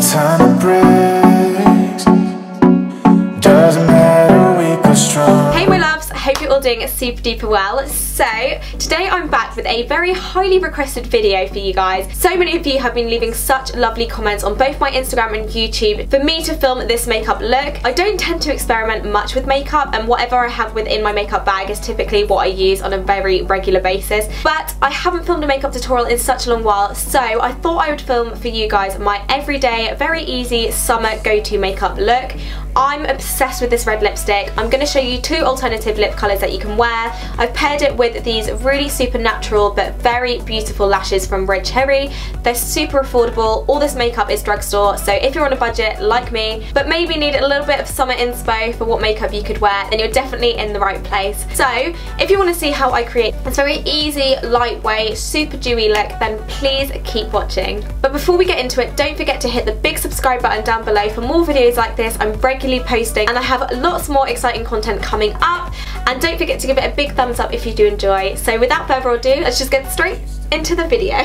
ton of bricks. Doesn't matter, weak or strong. Hey my loves, I hope you're all doing super duper well. So today I'm back with a very highly requested video for you guys. So many of you have been leaving such lovely comments on both my Instagram and YouTube for me to film this makeup look. I don't tend to experiment much with makeup, and whatever I have within my makeup bag is typically what I use on a very regular basis. But I haven't filmed a makeup tutorial in such a long while, so I thought I would film for you guys my everyday, very easy summer go-to makeup look. I'm obsessed with this red lipstick. I'm going to show you two alternative lip colours that you can wear. I've paired it with these really super natural but very beautiful lashes from Red Cherry. They're super affordable. All this makeup is drugstore, so if you're on a budget like me but maybe need a little bit of summer inspo for what makeup you could wear, then you're definitely in the right place. So if you want to see how I create this very easy, lightweight, super dewy look, then please keep watching. But before we get into it, don't forget to hit the big subscribe button down below for more videos like this. I'm regularly posting and I have lots more exciting content coming up, and don't forget to give it a big thumbs up if you do enjoy. So without further ado, let's just get straight into the video.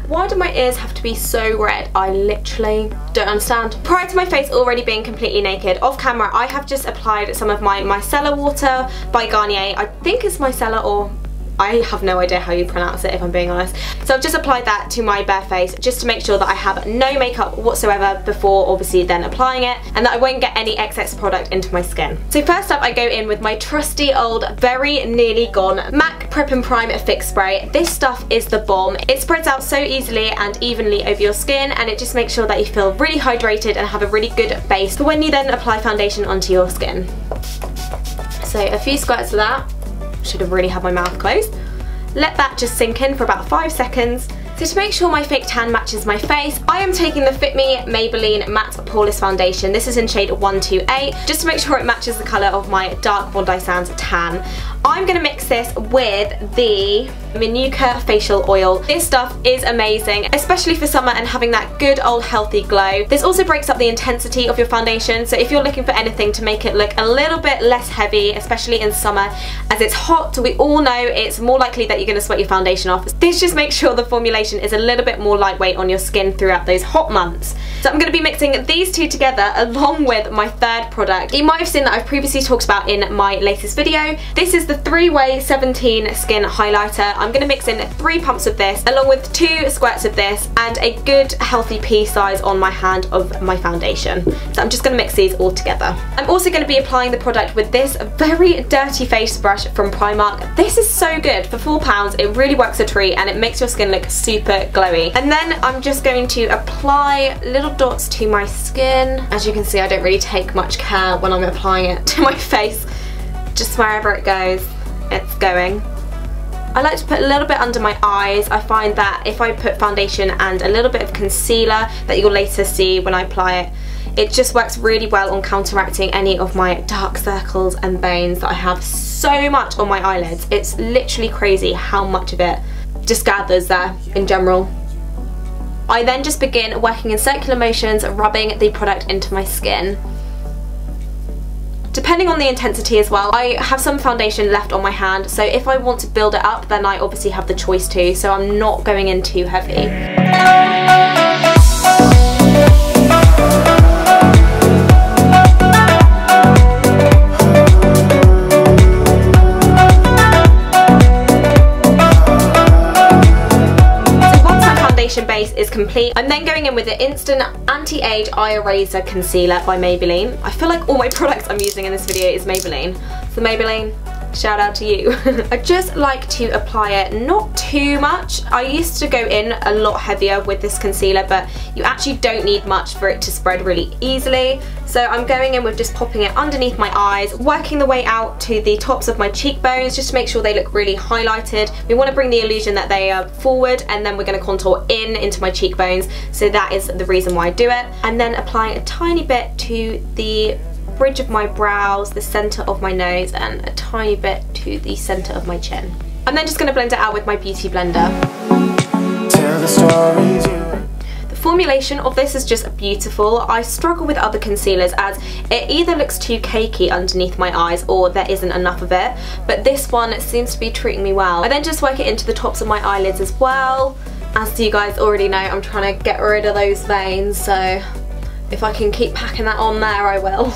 Why do my ears have to be so red? I literally don't understand. Prior to my face already being completely naked, off camera I have just applied some of my micellar water by Garnier. I think it's micellar, or I have no idea how you pronounce it if I'm being honest. So I've just applied that to my bare face just to make sure that I have no makeup whatsoever before obviously then applying it, and that I won't get any excess product into my skin. So first up I go in with my trusty old, very nearly gone MAC Prep and Prime Fix Spray. This stuff is the bomb. It spreads out so easily and evenly over your skin, and it just makes sure that you feel really hydrated and have a really good base for when you then apply foundation onto your skin. So a few squirts of that. Should have really had my mouth closed. Let that just sink in for about 5 seconds. So to make sure my fake tan matches my face, I am taking the Fit Me Maybelline Matte Poreless Foundation. This is in shade 128, just to make sure it matches the colour of my dark Bondi Sands tan. I'm going to mix this with the Manuka Facial Oil. This stuff is amazing, especially for summer and having that good old healthy glow. This also breaks up the intensity of your foundation, so if you're looking for anything to make it look a little bit less heavy, especially in summer, as it's hot, we all know it's more likely that you're going to sweat your foundation off. This just makes sure the formulation is a little bit more lightweight on your skin throughout those hot months. So I'm going to be mixing these two together along with my third product. You might have seen that I've previously talked about in my latest video. This is the 3-Way 17 Skin Highlighter. I'm going to mix in 3 pumps of this along with 2 squirts of this and a good healthy pea size on my hand of my foundation. So I'm just going to mix these all together. I'm also going to be applying the product with this very dirty face brush from Primark. This is so good. For £4 it really works a treat and it makes your skin look super glowy. And then I'm just going to apply little dots to my skin. As you can see, I don't really take much care when I'm applying it to my face. Just wherever it goes, it's going. I like to put a little bit under my eyes. I find that if I put foundation and a little bit of concealer that you'll later see when I apply it, it just works really well on counteracting any of my dark circles and veins that I have so much on my eyelids. It's literally crazy how much of it just gathers there in general. I then just begin working in circular motions, rubbing the product into my skin. Depending on the intensity as well, I have some foundation left on my hand, so if I want to build it up then I obviously have the choice to, so I'm not going in too heavy. Base is complete. I'm then going in with the Instant Anti-Age Eye Eraser Concealer by Maybelline. I feel like all my products I'm using in this video is Maybelline. So Maybelline, shout out to you. I just like to apply it not too much. I used to go in a lot heavier with this concealer, but you actually don't need much for it to spread really easily. So I'm going in with just popping it underneath my eyes, working the way out to the tops of my cheekbones just to make sure they look really highlighted. We want to bring the illusion that they are forward, and then we're going to contour into my cheekbones, so that is the reason why I do it. And then applying a tiny bit to the bridge of my brows, the centre of my nose, and a tiny bit to the centre of my chin. I'm then just going to blend it out with my beauty blender. Tell the stories you... The formulation of this is just beautiful. I struggle with other concealers as it either looks too cakey underneath my eyes or there isn't enough of it, but this one seems to be treating me well. I then just work it into the tops of my eyelids as well. As you guys already know, I'm trying to get rid of those veins, so If I can keep packing that on there, I will.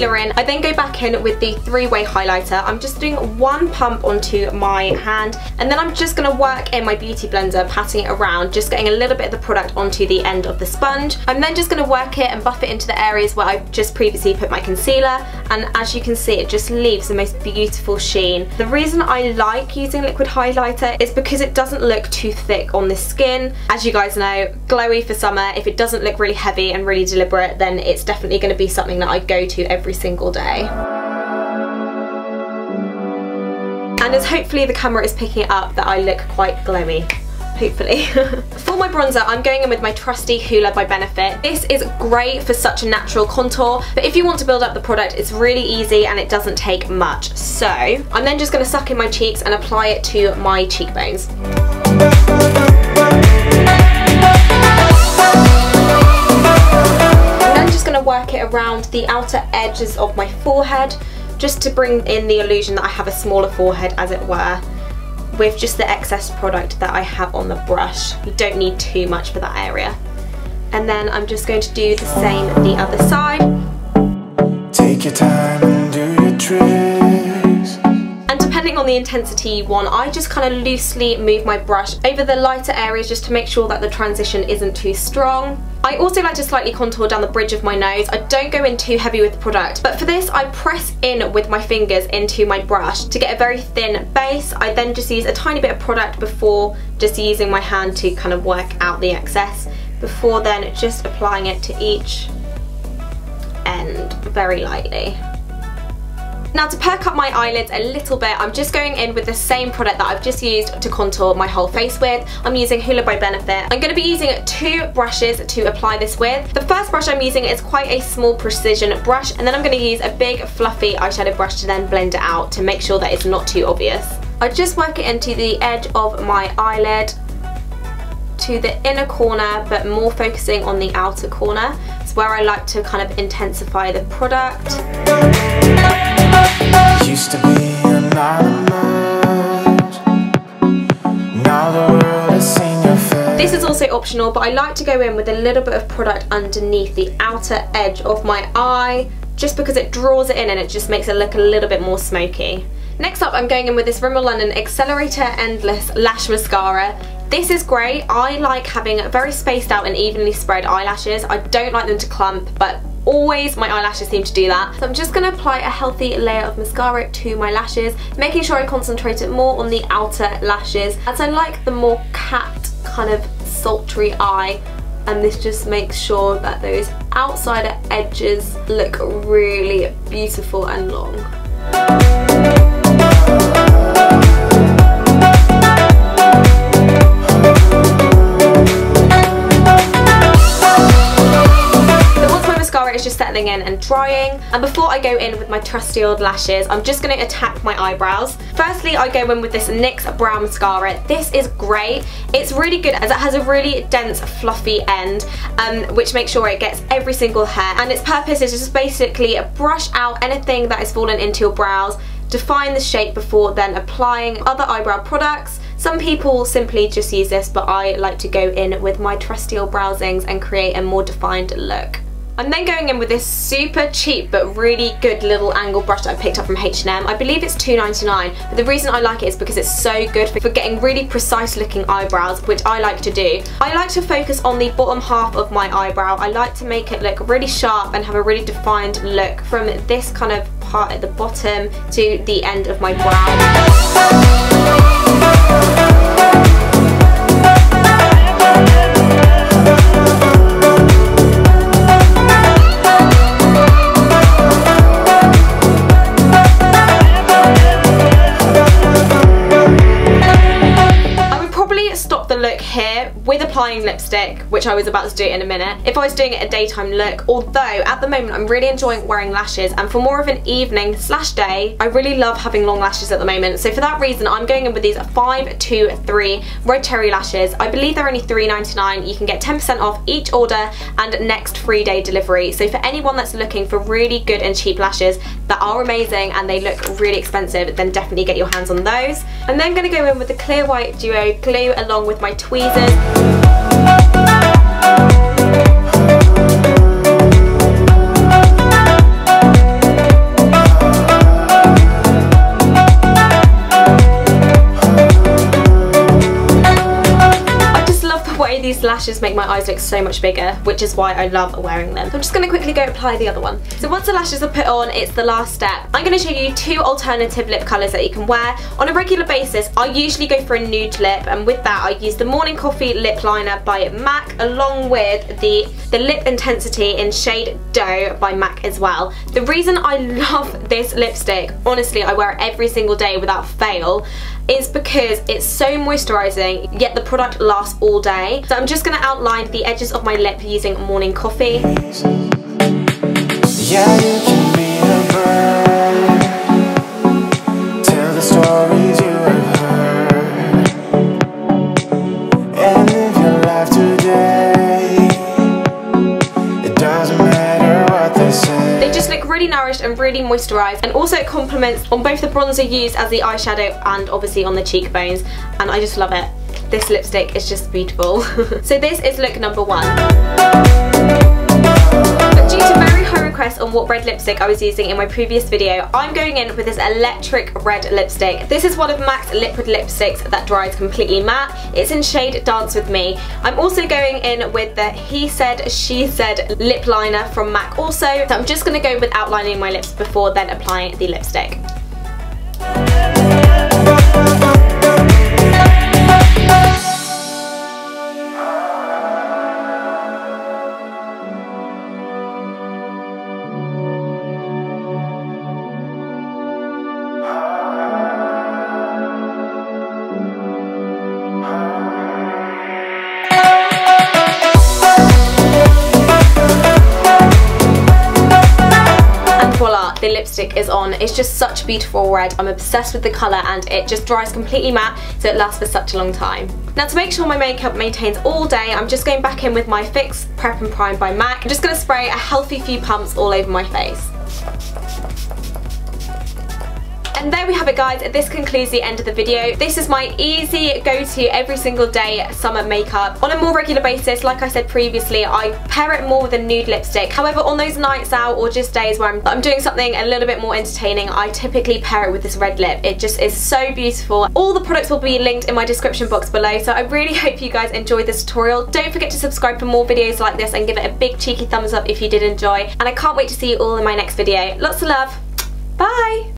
In. I then go back in with the three-way highlighter. I'm just doing one pump onto my hand, and then I'm just going to work in my beauty blender, patting it around, just getting a little bit of the product onto the end of the sponge. I'm then just going to work it and buff it into the areas where I've just previously put my concealer, and as you can see, it just leaves the most beautiful sheen. The reason I like using liquid highlighter is because it doesn't look too thick on the skin. As you guys know, glowy for summer, if it doesn't look really heavy and really deliberate, then it's definitely going to be something that I go to every single day. And as hopefully the camera is picking it up that I look quite glowy. Hopefully. For my bronzer, I'm going in with my trusty Hoola by Benefit. This is great for such a natural contour, but if you want to build up the product, it's really easy and it doesn't take much. So I'm then just going to suck in my cheeks and apply it to my cheekbones. Going to work it around the outer edges of my forehead, just to bring in the illusion that I have a smaller forehead, as it were, with just the excess product that I have on the brush. You don't need too much for that area. And then I'm just going to do the same the other side. Take your time and do your tricks. And depending on the intensity you want, I just kind of loosely move my brush over the lighter areas just to make sure that the transition isn't too strong. I also like to slightly contour down the bridge of my nose. I don't go in too heavy with the product, but for this I press in with my fingers into my brush to get a very thin base. I then just use a tiny bit of product before just using my hand to kind of work out the excess, before then just applying it to each end very lightly. Now to perk up my eyelids a little bit, I'm just going in with the same product that I've just used to contour my whole face with. I'm using Hoola by Benefit. I'm going to be using two brushes to apply this with. The first brush I'm using is quite a small precision brush, and then I'm going to use a big fluffy eyeshadow brush to then blend it out to make sure that it's not too obvious. I just work it into the edge of my eyelid, to the inner corner, but more focusing on the outer corner. It's where I like to kind of intensify the product. Used to be anonymous. Now the world has seen your face. This is also optional, but I like to go in with a little bit of product underneath the outer edge of my eye, just because it draws it in and it just makes it look a little bit more smoky. Next up, I'm going in with this Rimmel London Accelerator Endless Lash Mascara. This is great. I like having very spaced out and evenly spread eyelashes. I don't like them to clump, but always my eyelashes seem to do that. So I'm just going to apply a healthy layer of mascara to my lashes, making sure I concentrate it more on the outer lashes, as I like the more cat kind of sultry eye, and this just makes sure that those outsider edges look really beautiful and long. It's just settling in and drying, and before I go in with my trusty old lashes, I'm just going to attack my eyebrows. Firstly, I go in with this NYX Brow Mascara. This is great. It's really good as it has a really dense fluffy end, which makes sure it gets every single hair, and its purpose is just basically brush out anything that has fallen into your brows, define the shape before then applying other eyebrow products. Some people simply just use this, but I like to go in with my trusty old browsings and create a more defined look. I'm then going in with this super cheap but really good little angle brush that I picked up from H&M. I believe it's $2.99, but the reason I like it is because it's so good for getting really precise looking eyebrows, which I like to do. I like to focus on the bottom half of my eyebrow. I like to make it look really sharp and have a really defined look from this kind of part at the bottom to the end of my brow. applying lipstick, which I was about to do in a minute, if I was doing it a daytime look, although at the moment I'm really enjoying wearing lashes, and for more of an evening/day, I really love having long lashes at the moment. So for that reason, I'm going in with these 523 red cherry lashes. I believe they're only $3.99. You can get 10% off each order and next 3-day delivery. So for anyone that's looking for really good and cheap lashes that are amazing and they look really expensive, then definitely get your hands on those. I'm then going to go in with the Clear White Duo Glue along with my tweezers. These lashes make my eyes look so much bigger, which is why I love wearing them. So I'm just going to quickly go apply the other one. So once the lashes are put on, it's the last step. I'm going to show you 2 alternative lip colours that you can wear. On a regular basis, I usually go for a nude lip, and with that I use the Morning Coffee Lip Liner by MAC along with the Lip Intensity in shade Dough by MAC as well. The reason I love this lipstick, honestly I wear it every single day without fail, is because it's so moisturising, yet the product lasts all day. So I'm just going to outline the edges of my lip using Morning Coffee. Yeah, you can be a bird, tell the stories you have heard, and live your life today. It doesn't matter what they say. They just look really nourished and really moisturised, and also it complements on both the bronzer used as the eyeshadow and obviously on the cheekbones, and I just love it. This lipstick is just beautiful. So this is look number 1. But due to very high requests on what red lipstick I was using in my previous video, I'm going in with this electric red lipstick. This is one of MAC's liquid lipsticks that dries completely matte. It's in shade Dance With Me. I'm also going in with the He Said, She Said lip liner from MAC also. So I'm just going to go with outlining my lips before then applying the lipstick. The lipstick is on. It's just such a beautiful red. I'm obsessed with the colour, and it just dries completely matte, so it lasts for such a long time. Now to make sure my makeup maintains all day, I'm just going back in with my Fix Prep and Prime by MAC. I'm just going to spray a healthy few pumps all over my face. And there we have it guys, this concludes the end of the video. This is my easy go-to every single day summer makeup. On a more regular basis, like I said previously, I pair it more with a nude lipstick. However, on those nights out or just days where I'm doing something a little bit more entertaining, I typically pair it with this red lip. It just is so beautiful. All the products will be linked in my description box below, so I really hope you guys enjoyed this tutorial. Don't forget to subscribe for more videos like this and give it a big cheeky thumbs up if you did enjoy. And I can't wait to see you all in my next video. Lots of love. Bye!